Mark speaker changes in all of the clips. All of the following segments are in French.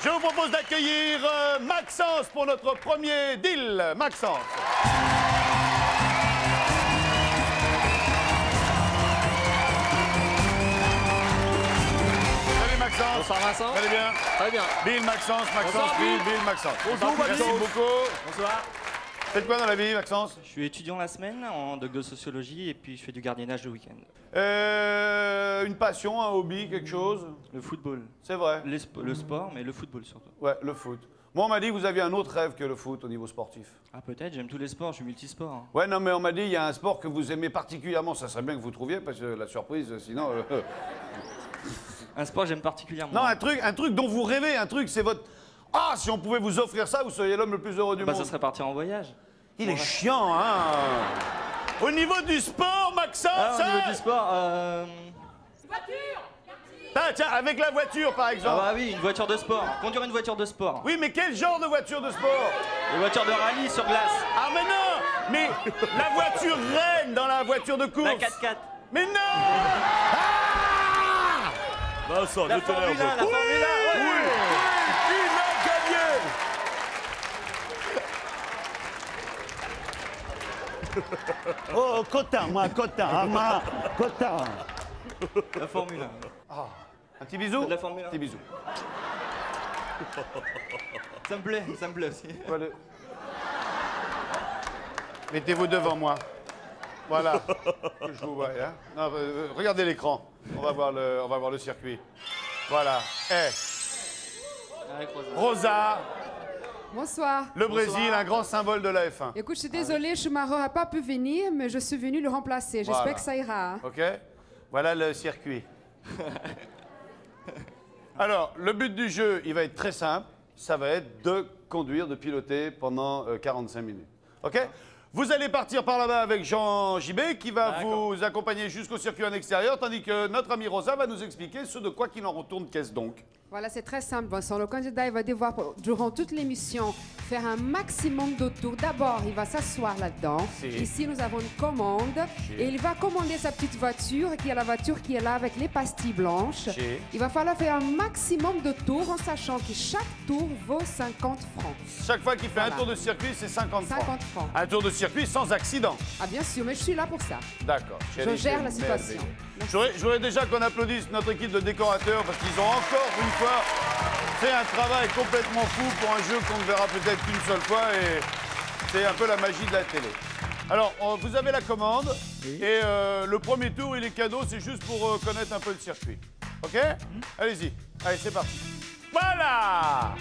Speaker 1: Je vous propose d'accueillir Maxence pour notre premier deal. Maxence. Salut Maxence.
Speaker 2: Bonsoir Vincent.
Speaker 1: Vous allez bien?
Speaker 2: Très bien.
Speaker 1: Bill, Maxence,
Speaker 2: Bonsoir,
Speaker 1: Bill, Maxence.
Speaker 2: Bonjour,
Speaker 1: Merci
Speaker 2: Maxence.
Speaker 1: beaucoup.
Speaker 2: Bonsoir.
Speaker 1: Faites quoi dans la vie, Maxence?
Speaker 3: Je suis étudiant la semaine en doc de sociologie et puis je fais du gardiennage le week-end.
Speaker 1: Une passion, un hobby, quelque chose?
Speaker 3: Le football.
Speaker 1: C'est vrai?
Speaker 3: Le sport, mais le football surtout.
Speaker 1: Ouais, le foot. Moi, on m'a dit que vous aviez un autre rêve que le foot au niveau sportif.
Speaker 3: Ah peut-être, j'aime tous les sports, je suis multisport. Hein.
Speaker 1: Ouais, non, mais on m'a dit il y a un sport que vous aimez particulièrement. Ça serait bien que vous trouviez, parce que la surprise, sinon...
Speaker 3: Un sport que j'aime particulièrement.
Speaker 1: Non, un truc dont vous rêvez, un truc, c'est votre... Ah, si on pouvait vous offrir ça, vous seriez l'homme le plus heureux du monde.
Speaker 3: Ça serait partir en voyage.
Speaker 1: Il est chiant, hein. Au niveau du sport, Maxence.
Speaker 3: Au niveau du sport,
Speaker 1: Tiens, avec la voiture, par exemple.
Speaker 3: Ah bah oui, une voiture de sport. Conduire une voiture de sport.
Speaker 1: Oui, mais quel genre de voiture de sport?
Speaker 3: Une voiture de rallye sur glace.
Speaker 1: Ah, mais non. Mais la voiture reine dans la voiture de course.
Speaker 3: La 4x4.
Speaker 1: Mais non. Ah,
Speaker 2: Vincent,
Speaker 3: La Formule 1, la Formule 1.
Speaker 1: oui, il a gagné.
Speaker 4: Oh, quota, moi, quota, moi, quota.
Speaker 3: La Formule 1.
Speaker 1: Un petit bisou?
Speaker 3: La Formule 1.
Speaker 1: Petit bisou.
Speaker 3: Ça me plaît aussi.
Speaker 1: Voilà. Mettez-vous devant moi. Voilà. Que je vous vois, hein. Non, regardez l'écran. On va voir le circuit. Voilà.
Speaker 3: Avec Rosa.
Speaker 1: Rosa,
Speaker 5: Bonsoir.
Speaker 1: le Brésil, un grand symbole de la F1.
Speaker 5: Écoute, je suis désolée, Schumacher n'a pas pu venir, mais je suis venue le remplacer. J'espère
Speaker 1: Voilà.
Speaker 5: que ça ira. hein.
Speaker 1: OK? Voilà le circuit. Alors, le but du jeu, il va être très simple. Ça va être de conduire, de piloter pendant 45 minutes. OK? Vous allez partir par là-bas avec Jean JB qui va vous accompagner jusqu'au circuit en extérieur, tandis que notre ami Rosa va nous expliquer ce de quoi qu'il en retourne. Qu'est-ce donc?
Speaker 5: Voilà, c'est très simple, Vincent. Le candidat, il va devoir, durant toute l'émission, faire un maximum de tours. D'abord, il va s'asseoir là-dedans.
Speaker 1: Si.
Speaker 5: Ici, nous avons une commande. Et il va commander sa petite voiture, qui est la voiture qui est là avec les pastilles blanches.
Speaker 1: Si.
Speaker 5: Il va falloir faire un maximum de tours en sachant que chaque tour vaut 50 francs.
Speaker 1: Chaque fois qu'il fait un
Speaker 5: Voilà.
Speaker 1: tour de circuit, c'est 50 francs.
Speaker 5: 50 francs.
Speaker 1: Un tour de circuit sans accident.
Speaker 5: Ah, bien sûr, mais je suis là pour ça.
Speaker 1: D'accord.
Speaker 5: Je gère la situation.
Speaker 1: Je voudrais déjà qu'on applaudisse notre équipe de décorateurs parce qu'ils ont encore une fois fait un travail complètement fou pour un jeu qu'on ne verra peut-être qu'une seule fois et c'est un peu la magie de la télé. Alors, vous avez la commande et le premier tour, il est cadeau, c'est juste pour connaître un peu le circuit. OK? Allez-y. Allez, c'est parti. Voilà!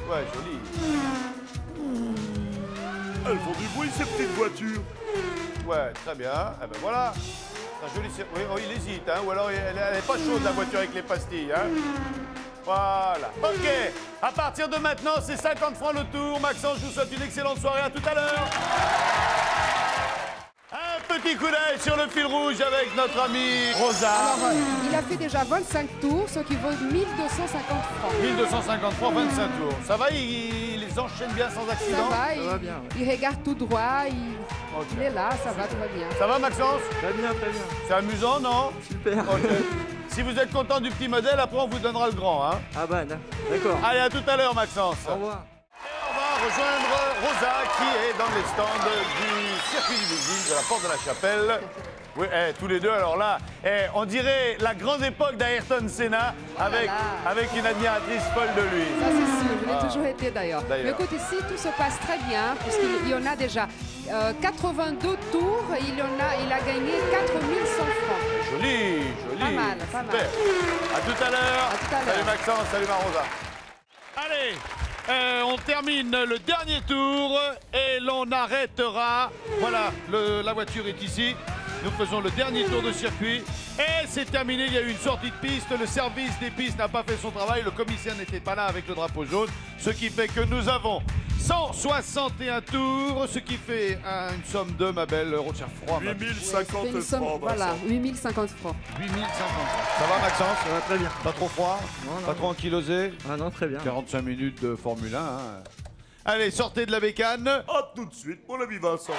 Speaker 1: Ouais, joli.
Speaker 2: Elles font du bruit, ces petites voitures.
Speaker 1: Ouais, très bien. Eh ben voilà. C'est un joli circuit. Oui, oh, il hésite, hein, ou alors elle n'est pas chaude la voiture avec les pastilles. Hein. Voilà. OK. À partir de maintenant, c'est 50 francs le tour. Maxence, je vous souhaite une excellente soirée. À tout à l'heure. Un petit coup d'œil sur le fil rouge avec notre ami Rosa.
Speaker 5: Alors, il a fait déjà 25 tours, ce qui vaut 1250 francs.
Speaker 1: 1250 francs, 25 tours. Ça va, il les enchaîne bien sans
Speaker 5: Ça
Speaker 1: accident?
Speaker 5: va,
Speaker 3: va bien, ouais.
Speaker 5: il regarde tout droit,
Speaker 1: Ok.
Speaker 5: il est là, ça va, tout va bien.
Speaker 1: Ça va, Maxence?
Speaker 3: Très bien, très bien.
Speaker 1: C'est amusant, non?
Speaker 3: Super.
Speaker 1: OK. Si vous êtes content du petit modèle, après on vous donnera le grand. Hein.
Speaker 3: Ah bah, d'accord.
Speaker 1: Allez, à tout à l'heure, Maxence.
Speaker 3: Au revoir.
Speaker 1: On va rejoindre Rosa qui est dans les stands du circuit du Midi, de la Porte de la Chapelle. Oui, tous les deux, alors là, on dirait la grande époque d'Ayrton Senna avec une admiratrice folle de lui.
Speaker 5: Ça, c'est sûr, je l'ai toujours été d'ailleurs. Mais
Speaker 1: D'ailleurs.
Speaker 5: écoute, ici, tout se passe très bien, puisqu'il y en a déjà 82 tours, il a gagné 4100 francs.
Speaker 1: Joli, joli.
Speaker 5: Pas mal, pas
Speaker 1: Super.
Speaker 5: mal.
Speaker 1: À tout à l'heure.
Speaker 5: À tout à l'heure.
Speaker 1: Salut Maxence, salut Marosa. Allez, on termine le dernier tour et l'on arrêtera. Voilà, la voiture est ici. Nous faisons le dernier tour de circuit. Et c'est terminé, il y a eu une sortie de piste. Le service des pistes n'a pas fait son travail. Le commissaire n'était pas là avec le drapeau jaune. Ce qui fait que nous avons 161 tours, ce qui fait une somme de, ma belle, tiens, froid.
Speaker 2: 8050
Speaker 5: C'est une somme,
Speaker 2: francs,
Speaker 5: voilà,
Speaker 2: Vincent.
Speaker 5: 8050 francs.
Speaker 1: 8050. Ça va, Maxence?
Speaker 3: Ça va très bien.
Speaker 1: Pas trop froid?
Speaker 3: Non, non.
Speaker 1: Pas trop ankylosé?
Speaker 3: Ah non, très bien.
Speaker 1: 45 minutes de Formule 1. Hein. Allez, sortez de la bécane.
Speaker 2: À tout de suite, mon ami Vincent.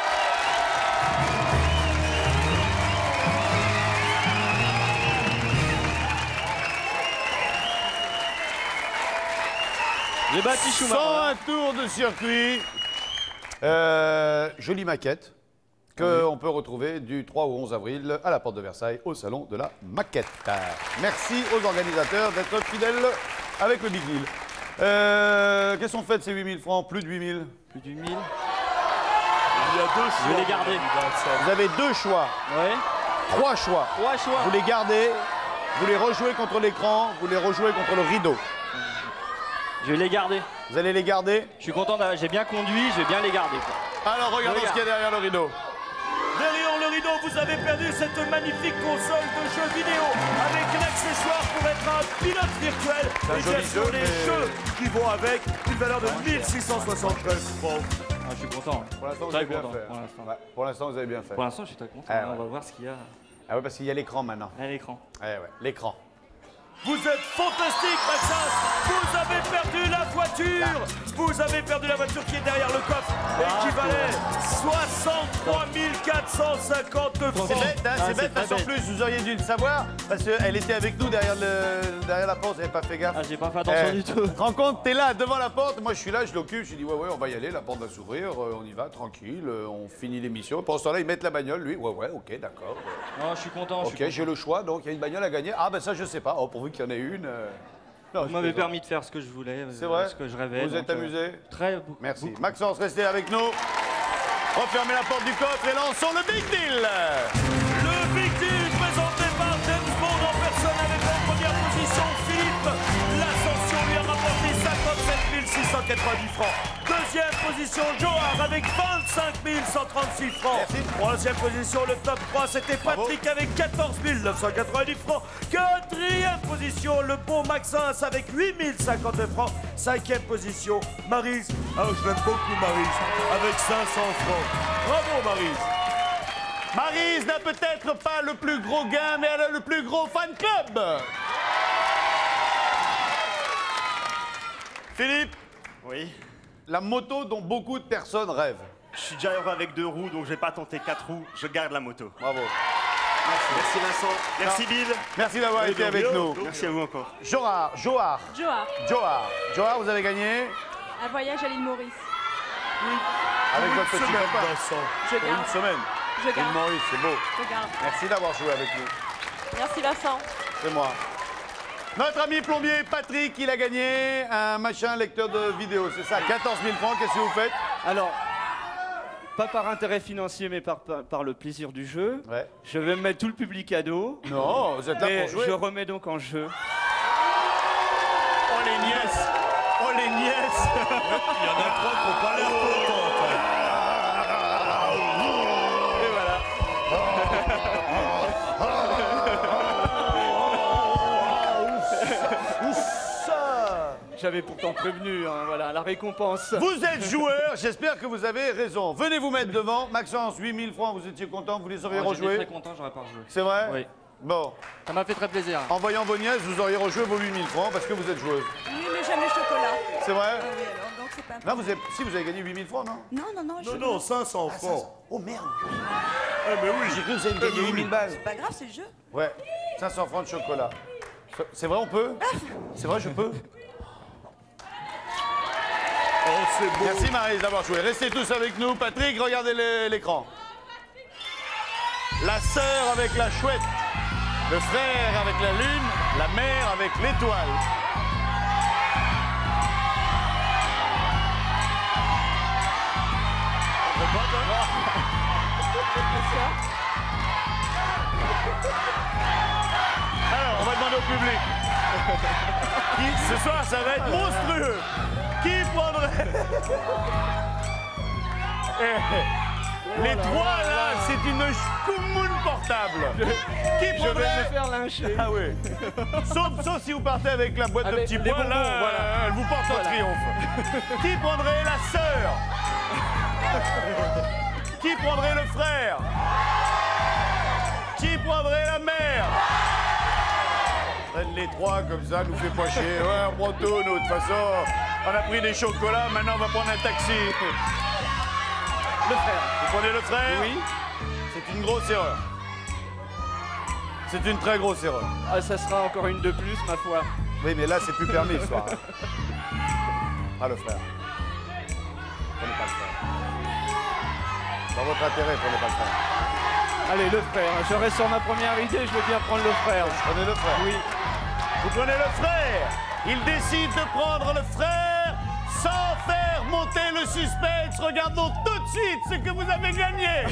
Speaker 3: J'ai battu Schumacher.
Speaker 1: 101 tours de circuit. Jolie maquette qu'on peut retrouver du 3 au 11 avril à la Porte de Versailles au Salon de la Maquette. Merci aux organisateurs d'être fidèles avec le Big Deal. Qu'est-ce qu'on fait de ces 8000 francs? Plus de 8000?
Speaker 3: Plus du 1000.
Speaker 2: Il y a 2 choix.
Speaker 3: Je vais les garder.
Speaker 1: Vous avez 2 choix,
Speaker 3: Ouais.
Speaker 1: 3 choix.
Speaker 3: 3 choix.
Speaker 1: Vous les gardez, vous les rejouez contre l'écran, vous les rejouez contre le rideau.
Speaker 3: Je vais les garder.
Speaker 1: Vous allez les garder?
Speaker 3: Je suis content, j'ai bien conduit, je vais bien les garder. Quoi.
Speaker 1: Alors regardons ce qu'il y a derrière le rideau.
Speaker 2: Derrière le rideau, vous avez perdu cette magnifique console de jeux vidéo avec l'accessoire pour être un pilote virtuel
Speaker 1: un
Speaker 2: et bien
Speaker 1: joli
Speaker 2: sûr
Speaker 1: jeu,
Speaker 2: les
Speaker 1: mais-
Speaker 2: jeux qui vont avec une valeur de 1673 francs.
Speaker 3: Ah, je suis content.
Speaker 1: Pour l'instant, vous
Speaker 3: Très
Speaker 1: avez bien
Speaker 3: content,
Speaker 1: fait.
Speaker 3: pour l'instant.
Speaker 1: Ouais, pour l'instant, vous avez bien fait.
Speaker 3: Pour l'instant, je suis très content.
Speaker 1: Ah,
Speaker 3: On
Speaker 1: ouais.
Speaker 3: va voir ce qu'il y a
Speaker 1: Ah oui, parce qu'il y a l'écran maintenant.
Speaker 3: à l'écran.
Speaker 1: Ouais, l'écran.
Speaker 2: Vous êtes fantastique, Maxence. Vous avez perdu la voiture. Vous avez perdu la voiture qui est derrière le coffre et qui valait 63 450 francs.
Speaker 1: C'est bête, hein, c'est bête, parce qu'en plus, vous auriez dû le savoir, parce qu'elle était avec nous derrière la porte, vous n'avez pas fait gaffe.
Speaker 3: Ah, j'ai pas fait attention du tout.
Speaker 1: Tu te rends compte, t'es là, devant la porte, moi je suis là, je l'occupe, je dis ouais, on va y aller, la porte va s'ouvrir, on y va, tranquille, on finit l'émission. Pendant ce temps-là, ils mettent la bagnole, lui, ouais, ok, d'accord.
Speaker 3: Non, je suis content.
Speaker 1: Ok, j'ai le choix, donc il y a une bagnole à gagner. Ah ben ça, je sais pas, pourvu qu'il y en ait une. Non,
Speaker 3: Vous
Speaker 1: je
Speaker 3: m'avez
Speaker 1: plaisante.
Speaker 3: permis de faire ce que je voulais,
Speaker 1: C'est vrai.
Speaker 3: ce que je rêvais.
Speaker 1: Vous êtes
Speaker 3: donc,
Speaker 1: amusé?
Speaker 3: Très beaucoup.
Speaker 1: Merci. Maxence, restez avec nous. Refermez la porte du coffre et lançons le Big Deal.
Speaker 2: Le Big Deal présenté par James Bond en personne avec en première position Philippe. L'ascension lui a rapporté 57 690 francs. Deuxième position Johar avec 25 136 francs.
Speaker 1: Merci.
Speaker 2: Troisième position, le top 3, c'était Patrick avec 14 990 francs. Quatrième position, le bon Maxence avec 8 050 francs. Cinquième position, Maryse. Ah, je l'aime beaucoup Maryse, avec 500 francs. Bravo Maryse.
Speaker 1: Maryse n'a peut-être pas le plus gros gain, mais elle a le plus gros fan club. Philippe,
Speaker 4: Oui.
Speaker 1: la moto dont beaucoup de personnes rêvent.
Speaker 4: Je suis déjà heureux avec 2 roues, donc je vais pas tenter 4 roues. Je garde la moto.
Speaker 1: Bravo.
Speaker 4: Merci Vincent. Merci Bill.
Speaker 1: Merci d'avoir été avec nous.
Speaker 4: Merci à vous encore.
Speaker 1: Johar,
Speaker 6: Joa,
Speaker 1: vous avez gagné
Speaker 6: un voyage à l'île Maurice.
Speaker 1: avec votre petit
Speaker 2: Semaine,
Speaker 1: copain.
Speaker 2: Vincent.
Speaker 6: Je
Speaker 1: Pour une
Speaker 6: garde,
Speaker 1: semaine.
Speaker 6: je
Speaker 1: L'île
Speaker 6: garde,
Speaker 1: Maurice, c'est beau.
Speaker 6: je garde.
Speaker 1: Merci d'avoir joué avec nous.
Speaker 6: Merci Vincent.
Speaker 1: C'est moi. Notre ami plombier Patrick, il a gagné un machin lecteur de vidéo, c'est ça, 14 000 francs, qu'est-ce que vous faites?
Speaker 7: Alors, pas par intérêt financier, mais par le plaisir du jeu.
Speaker 1: Ouais.
Speaker 7: Je vais me mettre tout le public à dos.
Speaker 1: Non, vous êtes là
Speaker 7: Et
Speaker 1: pour jouer.
Speaker 7: je remets donc en jeu.
Speaker 1: Oh les nièces! Oh les nièces!
Speaker 2: Il y en a 3 qui n'ont pas l'air contentes.
Speaker 7: Et voilà. J'avais pourtant prévenu, hein, voilà, la récompense.
Speaker 1: Vous êtes joueur, j'espère que vous avez raison. Venez vous mettre devant. Maxence, 8 000 francs, vous étiez content, vous les auriez
Speaker 3: J'étais très
Speaker 1: rejoués?
Speaker 3: content, j'aurais pas rejoué.
Speaker 1: C'est vrai?
Speaker 3: Oui.
Speaker 1: Bon,
Speaker 3: Ça m'a fait très plaisir.
Speaker 1: en voyant vos nièces, vous auriez rejoué vos 8 000 francs parce que vous êtes joueuse.
Speaker 8: Oui, mais jamais chocolat.
Speaker 1: C'est vrai?
Speaker 8: Ah oui, alors, donc c'est pas...
Speaker 1: Non, si vous avez gagné 8 000 francs, non?
Speaker 8: Non, je...
Speaker 2: Non, 500 francs.
Speaker 1: Oh merde!
Speaker 2: Eh mais oui.
Speaker 1: J'ai cru que vous avez gagné 8 000 balles.
Speaker 8: C'est pas grave, c'est le jeu.
Speaker 1: Ouais, 500 francs de chocolat. C'est vrai, on peut? C'est vrai, je peux?
Speaker 2: Oh, c'est beau.
Speaker 1: Merci Maryse d'avoir joué. Restez tous avec nous. Patrick, regardez l'écran. La sœur avec la chouette. Le frère avec la lune. La mère avec l'étoile. Alors, on va demander au public. Ce soir, ça va être monstrueux. Qui prendrait... Les trois, là, c'est une schkoumoun portable. Qui
Speaker 7: Je vais
Speaker 1: prendrait...
Speaker 7: me faire lyncher.
Speaker 1: Ah oui. Sauf si vous partez avec la boîte de
Speaker 7: Avec
Speaker 1: petits
Speaker 7: les
Speaker 1: pois,
Speaker 7: bonbons,
Speaker 1: là,
Speaker 7: voilà.
Speaker 1: elle vous porte en triomphe. Qui prendrait la sœur? Qui prendrait le frère? Qui prendrait la mère? Prennent les trois comme ça, nous fait pas chier. Ouais, on prend tout, nous, de toute façon. On a pris des chocolats, maintenant on va prendre un taxi.
Speaker 7: Le frère.
Speaker 1: Vous prenez le frère?
Speaker 7: Oui.
Speaker 1: C'est une grosse erreur. C'est une très grosse erreur.
Speaker 7: Ah, ça sera encore une de plus, ma foi.
Speaker 1: Oui, mais là, c'est plus permis ce soir. Ah, le frère. Prenez pas le frère. Dans votre intérêt, prenez pas le frère.
Speaker 7: Allez, le frère. Je reste sur ma première idée, je veux bien prendre le frère.
Speaker 1: Prenez le frère.
Speaker 7: Oui.
Speaker 1: Vous prenez le frère. Il décide de prendre le frère sans faire monter le suspense. Regardons tout de suite ce que vous avez gagné.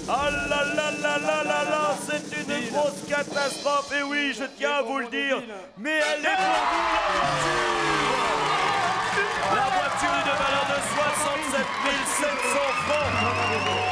Speaker 2: Ah là là là là là là, c'est une grosse catastrophe. Et oui, je tiens à vous le dire, mais elle est pour vous, la voiture. La voiture d'une valeur de 67 700 francs.